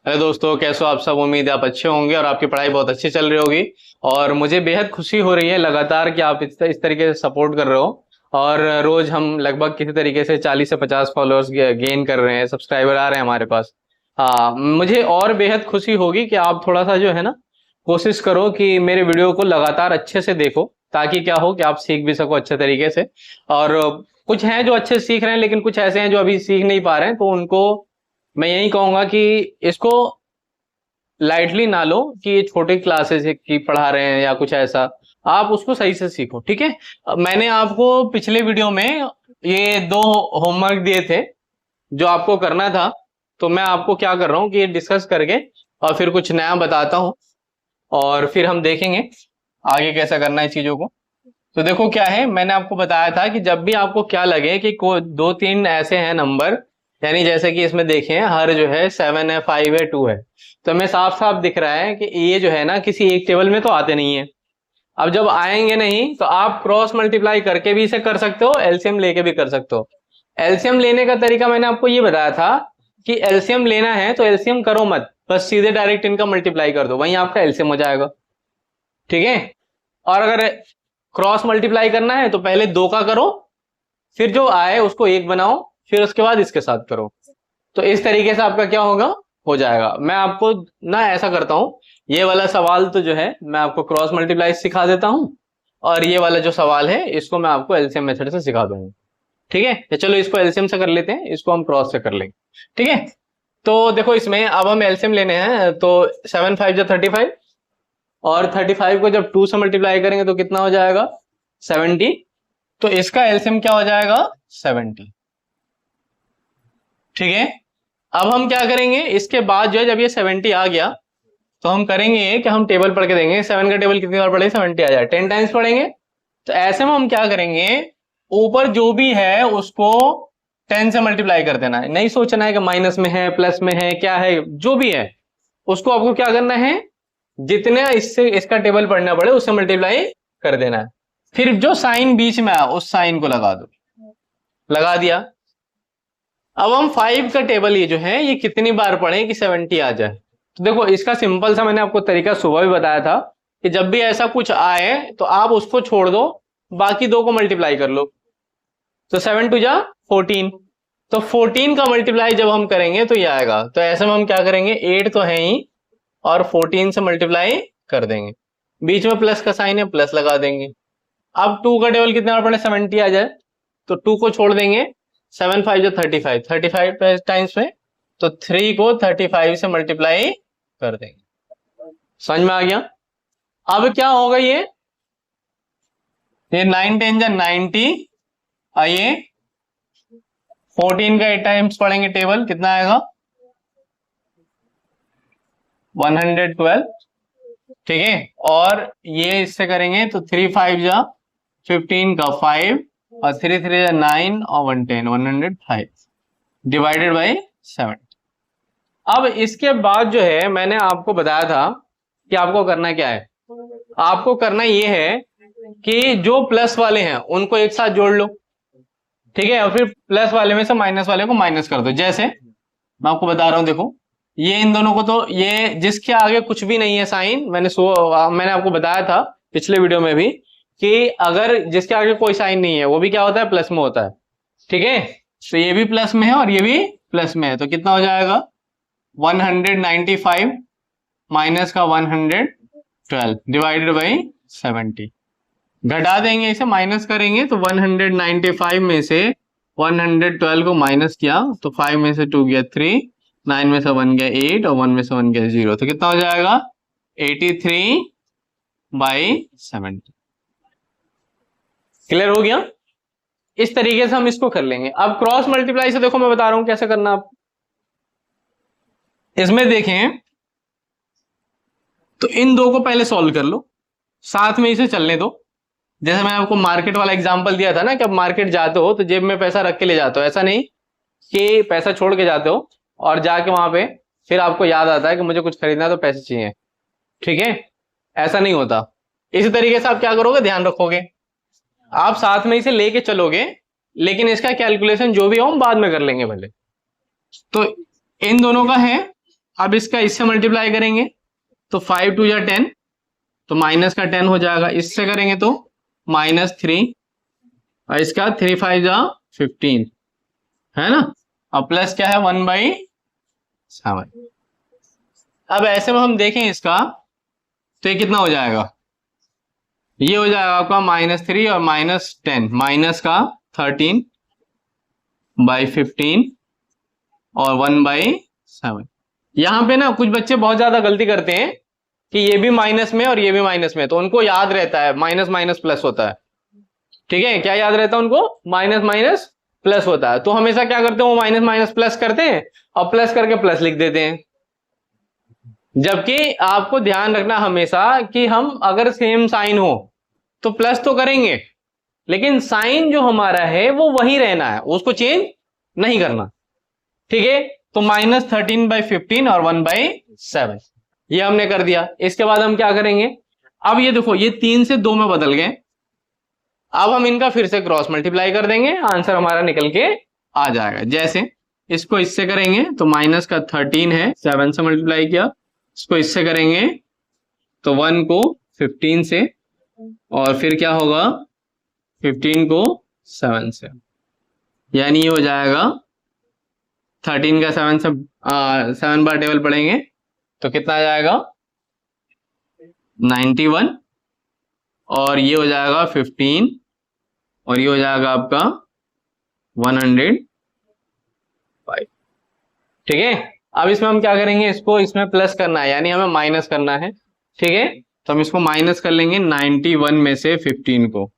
अरे दोस्तों, कैसे हो आप सब। उम्मीद है आप अच्छे होंगे और आपकी पढ़ाई बहुत अच्छी चल रही होगी। और मुझे बेहद खुशी हो रही है लगातार कि आप इस तरीके से सपोर्ट कर रहे हो। और रोज हम लगभग किसी तरीके से 40 से 50 फॉलोअर्स गेन कर रहे हैं, सब्सक्राइबर आ रहे हैं हमारे पास। हाँ, मुझे और बेहद खुशी होगी कि आप थोड़ा सा जो है ना, कोशिश करो कि मेरे वीडियो को लगातार अच्छे से देखो, ताकि क्या हो कि आप सीख भी सको अच्छे तरीके से। और कुछ हैं जो अच्छे से सीख रहे हैं, लेकिन कुछ ऐसे हैं जो अभी सीख नहीं पा रहे हैं, तो उनको मैं यही कहूंगा कि इसको लाइटली ना लो कि ये छोटे क्लासेस की पढ़ा रहे हैं या कुछ ऐसा। आप उसको सही से सीखो, ठीक है। मैंने आपको पिछले वीडियो में ये दो होमवर्क दिए थे जो आपको करना था। तो मैं आपको क्या कर रहा हूँ कि ये डिस्कस करके और फिर कुछ नया बताता हूँ, और फिर हम देखेंगे आगे कैसा करना है चीजों को। तो देखो क्या है, मैंने आपको बताया था कि जब भी आपको क्या लगे कि दो तीन ऐसे हैं नंबर, यानी जैसे कि इसमें देखें हर जो है 7 है, 5 है, 2 है, तो हमें साफ साफ दिख रहा है कि ये जो है ना किसी एक टेबल में तो आते नहीं है। अब जब आएंगे नहीं तो आप क्रॉस मल्टीप्लाई करके भी इसे कर सकते हो, एलसीएम लेके भी कर सकते हो। एलसीएम लेने का तरीका मैंने आपको ये बताया था कि एलसीएम लेना है तो एलसीएम करो मत, बस सीधे डायरेक्ट इनका मल्टीप्लाई कर दो, वहीं आपका एलसीएम हो जाएगा, ठीक है। और अगर क्रॉस मल्टीप्लाई करना है तो पहले दो का करो, फिर जो आए उसको एक बनाओ, फिर उसके बाद इसके साथ करो। तो इस तरीके से आपका क्या होगा, हो जाएगा। मैं आपको ना ऐसा करता हूं, ये वाला सवाल तो जो है मैं आपको क्रॉस मल्टीप्लाई सिखा देता हूं, और ये वाला जो सवाल है इसको मैं आपको एलसीएम मेथड से सिखा दूंगा, ठीक है। तो चलो इसको एलसीएम से कर लेते हैं, इसको हम क्रॉस से कर लेंगे, ठीक है। तो देखो इसमें अब हम एलसीएम लेने हैं, तो 7 5 जा 35, और 35 को जब 2 से मल्टीप्लाई करेंगे तो कितना हो जाएगा, 70। तो इसका एलसीएम क्या हो जाएगा, 70, ठीक है। अब हम क्या करेंगे, इसके बाद जो है जब ये 70 आ गया तो हम करेंगे कि हम टेबल पढ़ के देंगे। 7 का टेबल कितनी बार पढ़े, 70 आ जाए, 10 टाइम्स पढ़ेंगे। तो ऐसे में हम क्या करेंगे, ऊपर जो भी है उसको 10 से मल्टीप्लाई कर देना है, नहीं सोचना है कि माइनस में है प्लस में है क्या है, जो भी है उसको आपको क्या करना है, जितने इससे इसका टेबल पढ़ना पड़े उससे मल्टीप्लाई कर देना है। फिर जो साइन बीच में आया उस साइन को लगा दो, लगा दिया। अब हम 5 का टेबल ये जो है ये कितनी बार पढ़े कि 70 आ जाए। तो देखो इसका सिंपल सा मैंने आपको तरीका सुबह भी बताया था कि जब भी ऐसा कुछ आए तो आप उसको छोड़ दो, बाकी दो को मल्टीप्लाई कर लो। तो 7 टू जा 14, तो 14 का मल्टीप्लाई जब हम करेंगे तो ये आएगा। तो ऐसे में हम क्या करेंगे, 8 तो है ही, और 14 से मल्टीप्लाई कर देंगे, बीच में प्लस का साइन है प्लस लगा देंगे। अब 2 का टेबल कितने बार पढ़े, 70 आ जाए, तो 2 को छोड़ देंगे, 7 5 जो 35, 35 टाइम्स में, तो 3 को 35 से मल्टीप्लाई कर देंगे। समझ में आ गया। अब क्या होगा, ये 9 10 जा 90, आइए 14 का 8 टाइम्स पढ़ेंगे टेबल, कितना आएगा, 112, ठीक है। और ये इससे करेंगे तो 3 5 जा 15 का 5, और 3 3 जा 9, और 110, 105 डिवाइडेड बाई 7। अब इसके बाद जो है मैंने आपको बताया था कि आपको करना क्या है, आपको करना ये है कि जो प्लस वाले हैं उनको एक साथ जोड़ लो, ठीक है, और फिर प्लस वाले में से माइनस वाले को माइनस कर दो। जैसे मैं आपको बता रहा हूं, देखो ये इन दोनों को, तो ये जिसके आगे कुछ भी नहीं है साइन, मैंने आपको बताया था पिछले वीडियो में भी कि अगर जिसके आगे कोई साइन नहीं है वो भी क्या होता है, प्लस में होता है, ठीक है। तो ये भी प्लस में है और ये भी प्लस में है, तो कितना हो जाएगा, 195 माइनस का 112 डिवाइडेड बाई 70। घटा देंगे, इसे माइनस करेंगे, तो 195 में से 112 को माइनस किया तो 5 में से 2 गया 3, 9 में से 1 गया 8, और 1 में से 1 गया 0, तो कितना हो जाएगा, 83/70। क्लियर हो गया। इस तरीके से हम इसको कर लेंगे। अब क्रॉस मल्टीप्लाई से देखो मैं बता रहा हूं कैसे करना। आप इसमें देखें तो इन दो को पहले सॉल्व कर लो, साथ में इसे चलने दो। जैसे मैंने आपको मार्केट वाला एग्जांपल दिया था ना कि अब मार्केट जाते हो तो जेब में पैसा रख के ले जाते हो, ऐसा नहीं कि पैसा छोड़ के जाते हो और जाके वहां पे फिर आपको याद आता है कि मुझे कुछ खरीदना है तो पैसे चाहिए, ठीक है, ऐसा नहीं होता। इसी तरीके से आप क्या करोगे, ध्यान रखोगे, आप साथ में इसे लेके चलोगे, लेकिन इसका कैलकुलेशन जो भी हो हम बाद में कर लेंगे भले। तो इन दोनों का है अब इसका इससे मल्टीप्लाई करेंगे तो 5 2 या 10, तो माइनस का 10 हो जाएगा। इससे करेंगे तो -3, और इसका 3 5 जा 15, है ना। अब प्लस क्या है 1/7। अब ऐसे में हम देखें इसका, तो ये कितना हो जाएगा, ये हो जाएगा आपका -3 और -10, माइनस का 13/15 और 1/7। यहाँ पे ना कुछ बच्चे बहुत ज्यादा गलती करते हैं कि ये भी माइनस में और ये भी माइनस में, तो उनको याद रहता है माइनस माइनस प्लस होता है। ठीक है, क्या याद रहता है उनको, माइनस माइनस प्लस होता है। तो हमेशा क्या करते हैं, वो माइनस माइनस प्लस करते हैं और प्लस करके प्लस लिख देते हैं। जबकि आपको ध्यान रखना हमेशा कि हम अगर सेम साइन हो तो प्लस तो करेंगे, लेकिन साइन जो हमारा है वो वही रहना है, उसको चेंज नहीं करना। ठीक है, तो -13/15 और 1/7 ये हमने कर दिया। इसके बाद हम क्या करेंगे, अब ये देखो ये 3 से 2 में बदल गए। अब हम इनका फिर से क्रॉस मल्टीप्लाई कर देंगे, आंसर हमारा निकल के आ जाएगा। जैसे इसको इससे करेंगे तो माइनस का 13 है, 7 से मल्टीप्लाई किया। इसको इससे करेंगे तो 1 को 15 से, और फिर क्या होगा 15 को 7 से, यानी ये हो जाएगा 13 का 7 से 7 बार टेबल पढ़ेंगे तो कितना आ जाएगा 91, और ये हो जाएगा 15, और ये हो जाएगा आपका 105। ठीक है, अब इसमें हम क्या करेंगे, इसको इसमें प्लस करना है, यानी हमें माइनस करना है। ठीक है, तो हम इसको माइनस कर लेंगे 91 में से 15 को,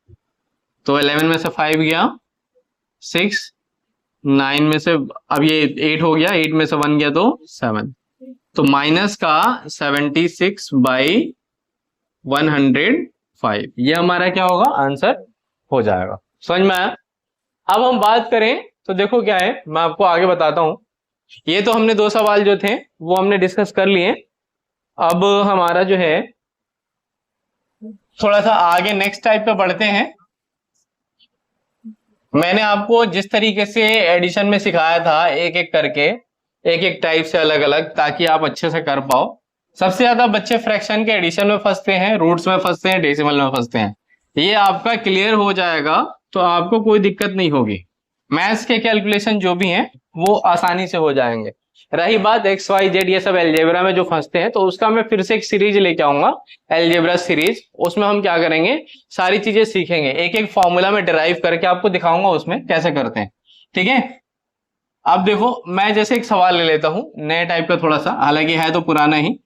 तो 11 में से 5 गया 6, 9 में से अब ये 8 हो गया, 8 में से 1 गया तो 7, तो माइनस का 76/105, ये हमारा क्या होगा, आंसर हो जाएगा। समझ में आया। अब हम बात करें तो देखो क्या है, मैं आपको आगे बताता हूं। ये तो हमने 2 सवाल जो थे वो हमने डिस्कस कर लिए। अब हमारा जो है थोड़ा सा आगे नेक्स्ट टाइप पे बढ़ते हैं। मैंने आपको जिस तरीके से एडिशन में सिखाया था, एक एक करके एक एक टाइप से अलग अलग, ताकि आप अच्छे से कर पाओ। सबसे ज्यादा बच्चे फ्रैक्शन के एडिशन में फंसते हैं, रूट्स में फंसते हैं, डेसिमल में फंसते हैं। ये आपका क्लियर हो जाएगा तो आपको कोई दिक्कत नहीं होगी। मैथ्स के कैलकुलेशन जो भी हैं वो आसानी से हो जाएंगे। रही बात एक्स वाई जेड ये सब एलजेब्रा में जो फंसते हैं, तो उसका मैं फिर से एक सीरीज लेके आऊंगा, एलजेब्रा सीरीज। उसमें हम क्या करेंगे, सारी चीजें सीखेंगे, एक एक फॉर्मूला में डिराइव करके आपको दिखाऊंगा उसमें कैसे करते हैं। ठीक है, अब देखो मैं जैसे एक सवाल ले लेता हूं नए टाइप का थोड़ा सा, हालांकि है तो पुराना ही।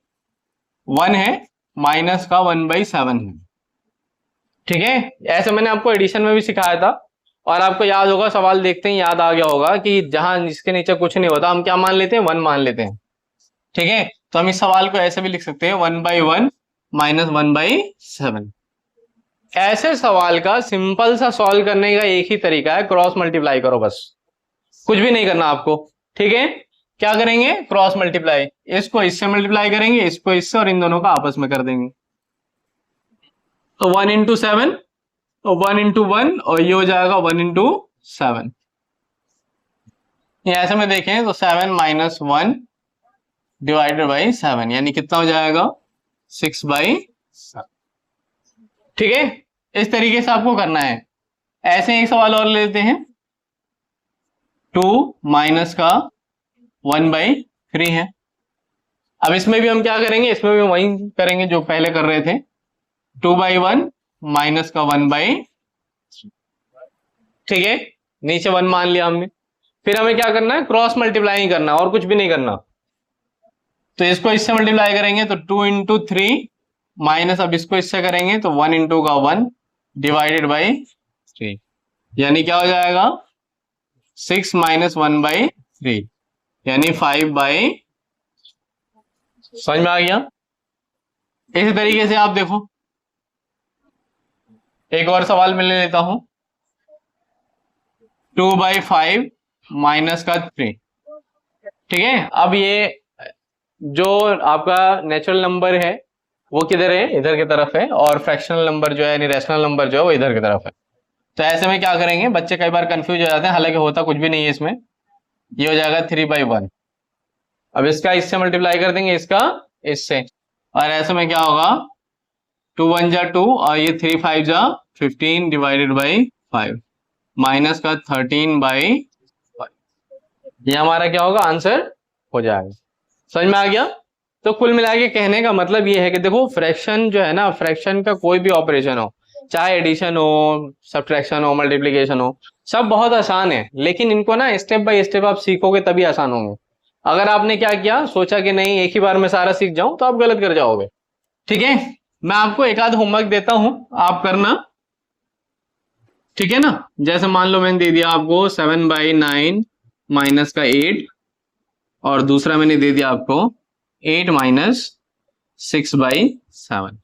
1 है माइनस का 1/7 है। ठीक है, ऐसे मैंने आपको एडिशन में भी सिखाया था, और आपको याद होगा, सवाल देखते ही याद आ गया होगा कि जहां जिसके नीचे कुछ नहीं होता हम क्या मान लेते हैं, 1 मान लेते हैं। ठीक है, तो हम इस सवाल को ऐसे भी लिख सकते हैं 1/1 माइनस 1/7। ऐसे सवाल का सिंपल सा सॉल्व करने का एक ही तरीका है, क्रॉस मल्टीप्लाई करो बस, कुछ भी नहीं करना आपको। ठीक है, क्या करेंगे, क्रॉस मल्टीप्लाई, इसको इससे मल्टीप्लाई करेंगे, इसको इससे, और इन दोनों का आपस में कर देंगे। तो 1 × 7 और 1 × 1, और ये हो जाएगा 1 × 7। ऐसे में देखें तो 7 - 1 / 7, यानी कितना हो जाएगा 6/7। ठीक है, इस तरीके से आपको करना है। ऐसे एक सवाल और लेते हैं, 2 माइनस का 1/3 है। अब इसमें भी हम क्या करेंगे, इसमें भी वही करेंगे जो पहले कर रहे थे, 2/1 माइनस का 1/3। ठीक है, नीचे 1 मान लिया हमने। फिर हमें क्या करना है, क्रॉस मल्टीप्लाई ही करना, और कुछ भी नहीं करना। तो इसको इससे मल्टीप्लाई करेंगे तो 2 × 3 माइनस, अब इसको इससे करेंगे तो 1 × 1 / 3, यानी क्या हो जाएगा 6 - 1/3, यानी 5/। समझ में आ गया। इसी तरीके से आप देखो, एक और सवाल मैं ले लेता हूं, 2/5 माइनस का 3। ठीक है, अब ये जो आपका नेचुरल नंबर है वो किधर है, इधर की तरफ है, और फ्रैक्शनल नंबर जो है यानी रैशनल नंबर जो है वो इधर की तरफ है। तो ऐसे में क्या करेंगे, बच्चे कई बार कंफ्यूज हो जाते हैं, हालांकि होता कुछ भी नहीं है इसमें। ये हो जाएगा 3/1, अब इसका इससे मल्टीप्लाई कर देंगे, इसका इससे, और ऐसे में क्या होगा 2 1 जा 2 और ये 3 5 जा 15 डिवाइडेड बाई 5 माइनस का 13 बाई 5। ये हमारा क्या होगा आंसर हो जाएगा। समझ में आ गया। तो कुल मिला के कहने का मतलब ये है कि देखो फ्रैक्शन जो है ना, फ्रैक्शन का कोई भी ऑपरेशन हो, चाहे एडिशन हो, सब्ट्रैक्शन हो, मल्टीप्लिकेशन हो, सब बहुत आसान है, लेकिन इनको ना स्टेप बाय स्टेप आप सीखोगे तभी आसान होंगे। अगर आपने क्या किया, सोचा कि नहीं एक ही बार में सारा सीख जाऊं, तो आप गलत कर जाओगे। ठीक है, मैं आपको एक आध होमवर्क देता हूं, आप करना, ठीक है ना। जैसे मान लो मैंने दे दिया आपको 7/9 माइनस का 8, और दूसरा मैंने दे दिया आपको 8 माइनस 6/7।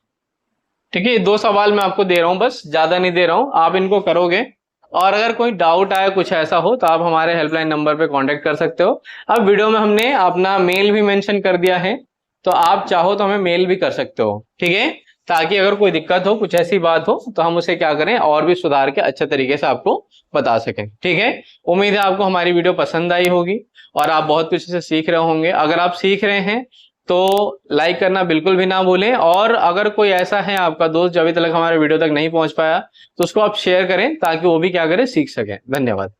ठीक है, ये 2 सवाल मैं आपको दे रहा हूं, बस ज्यादा नहीं दे रहा हूं, आप इनको करोगे। और अगर कोई डाउट आए, कुछ ऐसा हो, तो आप हमारे हेल्पलाइन नंबर पे कांटेक्ट कर सकते हो। अब वीडियो में हमने अपना मेल भी मेंशन कर दिया है, तो आप चाहो तो हमें मेल भी कर सकते हो, ठीक है, ताकि अगर कोई दिक्कत हो, कुछ ऐसी बात हो, तो हम उसे क्या करें और भी सुधार के अच्छे तरीके से आपको बता सकें। ठीक है, उम्मीद है आपको हमारी वीडियो पसंद आई होगी और आप बहुत कुछ इसे सीख रहे होंगे। अगर आप सीख रहे हैं तो लाइक करना बिल्कुल भी ना भूलें, और अगर कोई ऐसा है आपका दोस्त जो अभी तक हमारे वीडियो तक नहीं पहुंच पाया, तो उसको आप शेयर करें ताकि वो भी क्या करे, सीख सके। धन्यवाद।